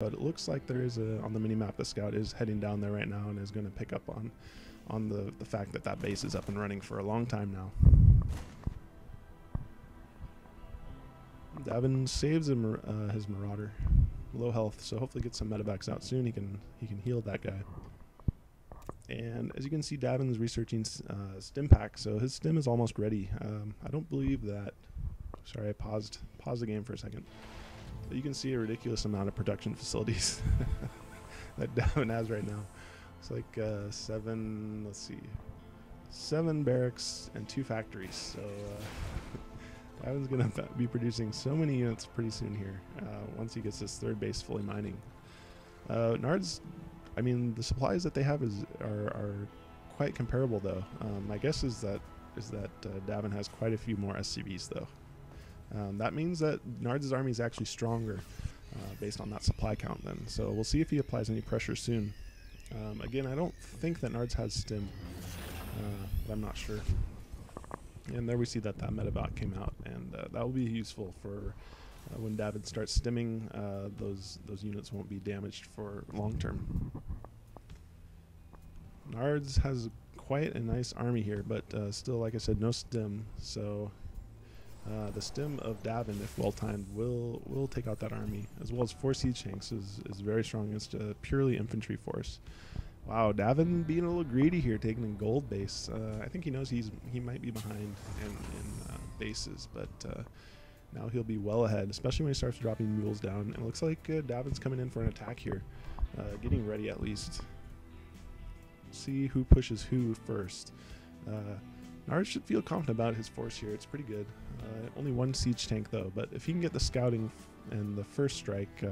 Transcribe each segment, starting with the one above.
But it looks like there is on the minimap, the scout is heading down there right now and is going to pick up on the fact that that base is up and running for a long time now. Davin saves his Marauder, low health, so hopefully gets some medevacs out soon. He can heal that guy. And as you can see, Davin's researching stim pack, so his stim is almost ready. I don't believe that. Sorry, I paused the game for a second. But you can see a ridiculous amount of production facilities that Davin has right now. It's like 7 barracks and 2 factories. So Davin's going to be producing so many units pretty soon here once he gets this 3rd base fully mining. Nards, I mean, the supplies that they have are quite comparable though. My guess is that Davin has quite a few more SCVs though. That means that Nards' army is actually stronger based on that supply count then. So we'll see if he applies any pressure soon. Again, I don't think that Nards has stim, but I'm not sure. And there we see that medevac came out, and that will be useful for when Davin starts stimming. Those units won't be damaged for long term. Nards has quite a nice army here, but still, like I said, no stim. So the stim of Davin, if well timed, will take out that army, as well as 4 siege tanks is very strong against a purely infantry force. Wow, Davin being a little greedy here, taking a gold base. I think he knows he might be behind in bases, but now he'll be well ahead, especially when he starts dropping mules down. And it looks like Davin's coming in for an attack here, getting ready at least. See who pushes who first. Nards should feel confident about his force here. It's pretty good. Only 1 siege tank though, but if he can get the scouting and the first strike,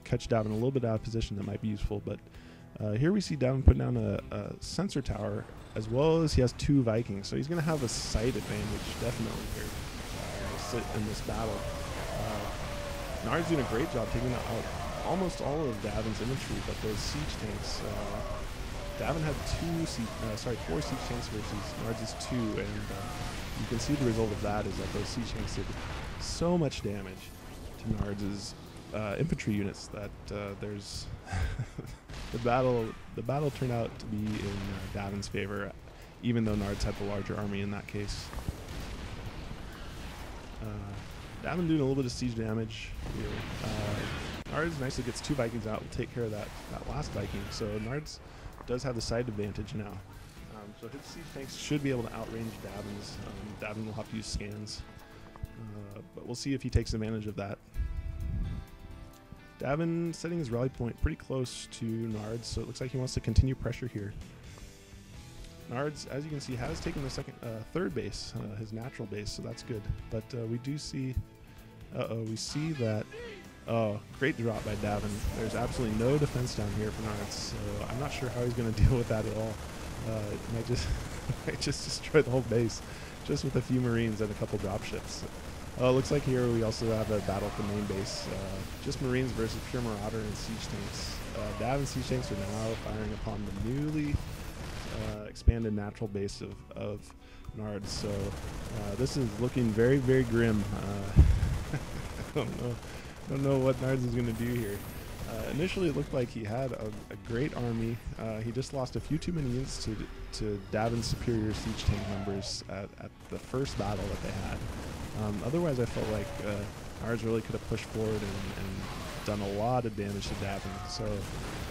catch Davin a little bit out of position, that might be useful. But here we see Davin put down a sensor tower, as well as he has 2 Vikings, so he's going to have a sight advantage definitely here in this battle. Nards doing a great job taking out almost all of Davin's infantry, but those siege tanks. Davin had 4 siege tanks versus Nards' 2, and you can see the result of that is that those siege tanks did so much damage to Nards' infantry units that there's the battle turned out to be in Davin's favor, even though Nards had the larger army in that case. Davin doing a little bit of siege damage here. Nards nicely gets 2 Vikings out, will take care of that last Viking. So Nards does have the side advantage now. So his siege tanks should be able to outrange Davin's. Davin will have to use scans, but we'll see if he takes advantage of that. Davin setting his rally point pretty close to Nards, so it looks like he wants to continue pressure here. Nards, as you can see, has taken the 3rd base, his natural base, so that's good. But we do see, we see that. Oh, great drop by Davin. There's absolutely no defense down here for Nards, so I'm not sure how he's going to deal with that at all. It might just destroy the whole base, just with a few Marines and a couple dropships. Looks like here we also have a battle at the main base. Just Marines versus pure Marauder and siege tanks. Davin's siege tanks are now firing upon the newly expanded natural base of Nards, so this is looking very, very grim. I don't know what Nards is going to do here. Initially, it looked like he had a great army. He just lost a few too many units to Davin's superior siege tank numbers at the first battle that they had. Otherwise, I felt like Nards really could have pushed forward and done a lot of damage to Davin. So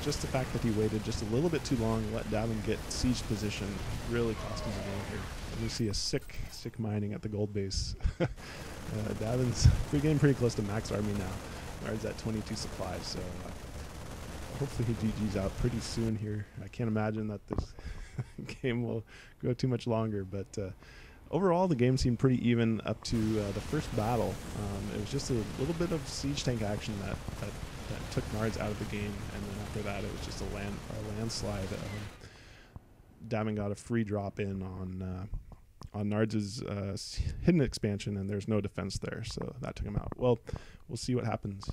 just the fact that he waited just a little bit too long, let Davin get siege position, really cost him the game here. And we see a sick mining at the gold base. Davin's getting pretty close to max army now. Nards at 22 supplies, so hopefully he GG's out pretty soon here. I can't imagine that this game will go too much longer, but overall the game seemed pretty even up to the first battle. It was just a little bit of siege tank action that took Nards out of the game, and then after that it was just a landslide. Davin got a free drop in on Nards' hidden expansion, and there's no defense there, so that took him out. Well, we'll see what happens.